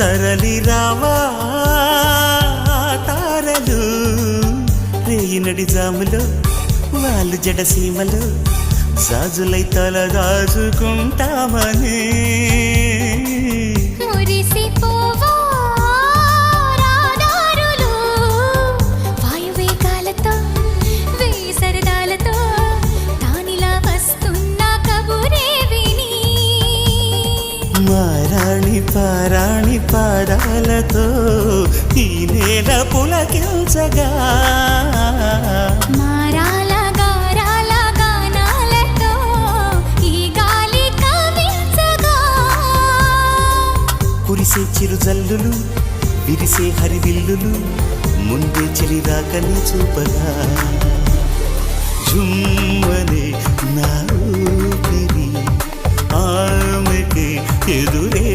తరలి రావా తారలు రేయి నడి జాములో వాళ్ళు జడసీమలో జాజులై తలదాచుకుంటామని మారాణి పారాణి పాదాలతో ఈ నేల పులకించగా మారాల గారాల గానాలతో ఈ గాలి కవించగా కురిసే చిరుజల్లులు విరిసే హరివిల్లులు ముందే చెలి రాకని చూపగా జుమ్మనే నా ఊపిరి ఆమెకి ఎదురే